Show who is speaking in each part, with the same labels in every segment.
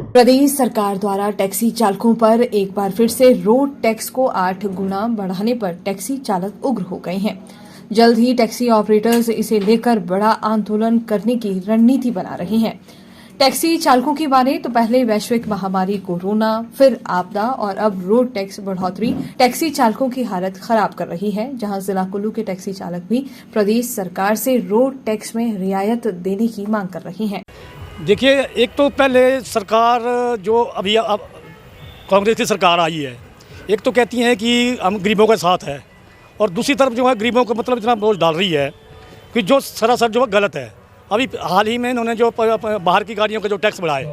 Speaker 1: प्रदेश सरकार द्वारा टैक्सी चालकों पर एक बार फिर से रोड टैक्स को 8 गुना बढ़ाने पर टैक्सी चालक उग्र हो गए हैं। जल्द ही टैक्सी ऑपरेटर्स इसे लेकर बड़ा आंदोलन करने की रणनीति बना रहे हैं। टैक्सी चालकों की माने तो पहले वैश्विक महामारी कोरोना, फिर आपदा और अब रोड टैक्स बढ़ोतरी टैक्सी चालकों की हालत खराब कर रही है। जहां जिला कुल्लू के टैक्सी चालक भी प्रदेश सरकार से रोड टैक्स में रियायत देने की मांग कर रहे हैं।
Speaker 2: देखिए, एक तो पहले सरकार जो अभी अब कांग्रेस की सरकार आई है, एक तो कहती है कि हम गरीबों के साथ है, और दूसरी तरफ जो है गरीबों को मतलब इतना बोझ डाल रही है कि जो सरासर जो है गलत है। अभी हाल ही में इन्होंने जो बाहर की गाड़ियों के जो टैक्स बढ़ाए,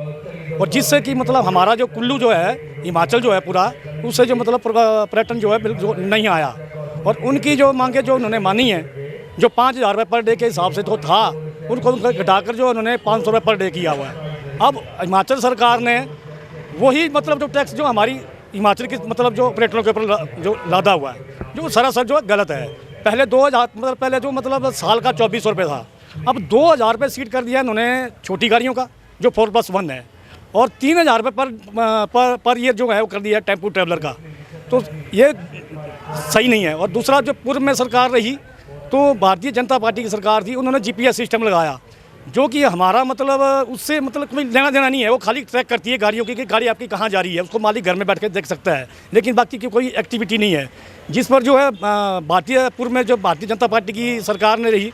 Speaker 2: और जिससे कि मतलब हमारा जो कुल्लू जो है, हिमाचल जो है पूरा, उससे जो मतलब पर्यटन जो है बिल्कुल नहीं आया। और उनकी जो मांगे जो उन्होंने मानी है, जो 5,000 रुपये पर डे के हिसाब से तो था, उनको घटाकर जो उन्होंने 500 रुपये पर डे किया हुआ है। अब हिमाचल सरकार ने वही मतलब जो टैक्स जो हमारी हिमाचल की मतलब जो पर्यटकों के ऊपर जो लादा हुआ है, जो सरासर जो गलत है। पहले 2,000 मतलब पहले जो मतलब साल का 2400 रुपये था, अब 2,000 रुपये सीट कर दिया इन्होंने छोटी गाड़ियों का जो 4+1 है, और 3,000 रुपये पर ईयर जो है वो कर दिया टेम्पो ट्रैवलर का। तो ये सही नहीं है। और दूसरा, जो पूर्व में सरकार रही तो भारतीय जनता पार्टी की सरकार थी, उन्होंने GPS सिस्टम लगाया, जो कि हमारा मतलब उससे मतलब कोई लेना देना नहीं है। वो खाली ट्रैक करती है गाड़ियों की कि गाड़ी आपकी कहाँ जा रही है, उसको मालिक घर में बैठ के देख सकता है, लेकिन बाकी की कोई एक्टिविटी नहीं है। जिस पर जो है पूर्व में जो भारतीय जनता पार्टी की सरकार ने रही,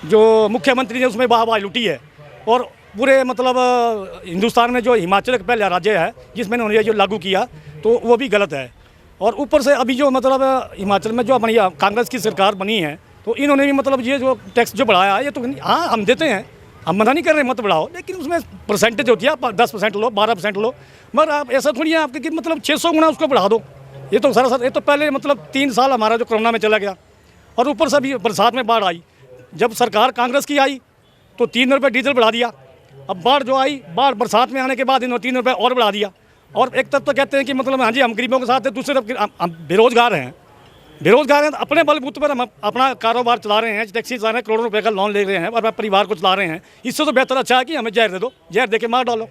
Speaker 2: जो मुख्यमंत्री ने उसमें वाहवाही लूटी है। और पूरे मतलब हिंदुस्तान में जो हिमाचल का पहला राज्य है जिसमें उन्होंने जो लागू किया, तो वो भी गलत है। और ऊपर से अभी जो मतलब हिमाचल में जो हमारी कांग्रेस की सरकार बनी है, तो इन्होंने भी मतलब ये जो टैक्स जो बढ़ाया है, ये तो हाँ हम देते हैं, हम मना नहीं कर रहे मत बढ़ाओ, लेकिन उसमें परसेंटेज होती है, आप 10% लो, 12% लो, मगर आप ऐसा थोड़ी है आपके कि मतलब 600 गुना उसको बढ़ा दो। ये तो सरासर, ये तो पहले मतलब 3 साल हमारा जो कोरोना में चला गया, और ऊपर से अभी बरसात में बाढ़ आई। जब सरकार कांग्रेस की आई तो 3 रुपये डीजल बढ़ा दिया। अब बाढ़ जो आई, बाढ़ बरसात में आने के बाद इन्होंने 3 रुपये और बढ़ा दिया। और एक तरफ तो कहते हैं कि मतलब हाँ जी हम गरीबों के साथ हैं, दूसरी तरफ हम बेरोजगार हैं, तो अपने बलबूते पर हम अपना कारोबार चला रहे हैं, टैक्सी चला रहे हैं, करोड़ों रुपए का लोन ले रहे हैं और परिवार को चला रहे हैं। इससे तो बेहतर अच्छा है कि हमें जहर दे दो, जहर दे के मार डालो।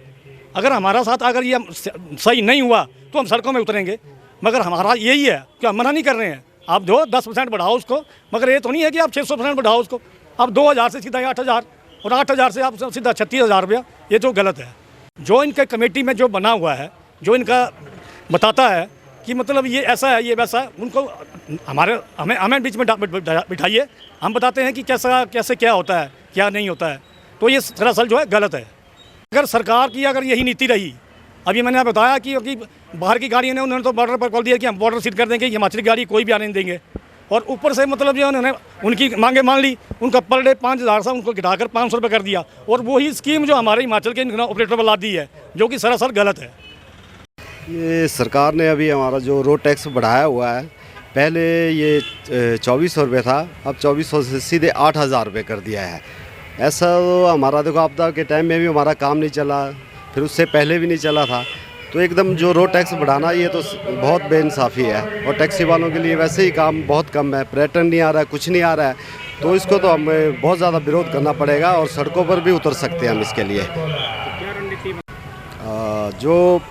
Speaker 2: अगर हमारा साथ अगर ये सही नहीं हुआ तो हम सड़कों में उतरेंगे, मगर हमारा यही है कि हम मना नहीं कर रहे हैं। आप जो 10% बढ़ाओ उसको, मगर ये तो नहीं है कि आप 600% बढ़ाओ उसको। आप 2,000 से सीधा 8,000, और 8,000 से आप सीधा 36,000 रुपया, ये तो गलत है। जो इनके कमेटी में जो बना हुआ है, जो इनका बताता है कि मतलब ये ऐसा है, ये वैसा है, उनको हमें बीच में बिठाइए, हम बताते हैं कि कैसे क्या होता है, क्या नहीं होता है। तो ये सरासर जो है गलत है। अगर सरकार की अगर यही नीति रही, अभी मैंने बताया कि बाहर की गाड़ियों ने उन्होंने तो बॉर्डर पर खोल दिया कि हम बॉर्डर सील कर देंगे, हिमाचली गाड़ी कोई भी आने नहीं देंगे। और ऊपर से मतलब जो उन्होंने उनकी मांगे मान ली, उनका पर डे 5,000 से उनको घटाकर 500 रुपये कर दिया, और वही स्कीम जो हमारे हिमाचल के ऑपरेटर पर ला दी है, जो कि सरासर गलत है।
Speaker 3: ये सरकार ने अभी हमारा जो रोड टैक्स बढ़ाया हुआ है, पहले ये 2,400 रुपये था, अब 2,400 से सीधे 8,000 रुपये कर दिया है। ऐसा तो हमारा देखो आपदा के टाइम में भी हमारा काम नहीं चला, फिर उससे पहले भी नहीं चला था। तो एकदम जो रोड टैक्स बढ़ाना, ये तो बहुत बेइंसाफ़ी है। और टैक्सी वालों के लिए वैसे ही काम बहुत कम है, पर्यटन नहीं आ रहा है, कुछ नहीं आ रहा है, तो इसको तो हमें बहुत ज़्यादा विरोध करना पड़ेगा, और सड़कों पर भी उतर सकते हैं हम इसके लिए। जो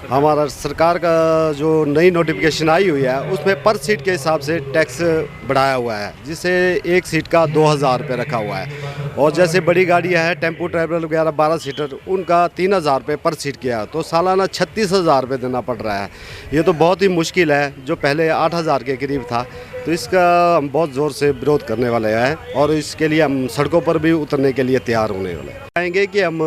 Speaker 3: हमारा सरकार का जो नई नोटिफिकेशन आई हुई है, उसमें पर सीट के हिसाब से टैक्स बढ़ाया हुआ है, जिसे एक सीट का 2,000 रुपये रखा हुआ है। और जैसे बड़ी गाड़ियाँ हैं, टेम्पो ट्रैवलर वगैरह 12 सीटर, उनका 3,000 रुपये पर सीट किया, तो सालाना 36,000 रुपये देना पड़ रहा है। ये तो बहुत ही मुश्किल है, जो पहले 8,000 के करीब था। तो इसका हम बहुत ज़ोर से विरोध करने वाले हैं, और इसके लिए हम सड़कों पर भी उतरने के लिए तैयार होने वाले हैं। चाहेंगे कि हम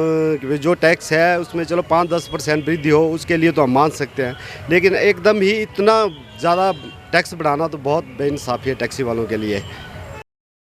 Speaker 3: जो टैक्स है उसमें चलो 5-10% वृद्धि हो, उसके लिए तो हम मान सकते हैं, लेकिन एकदम ही इतना ज़्यादा टैक्स बढ़ाना तो बहुत बेइंसाफ़ी है टैक्सी वालों के लिए।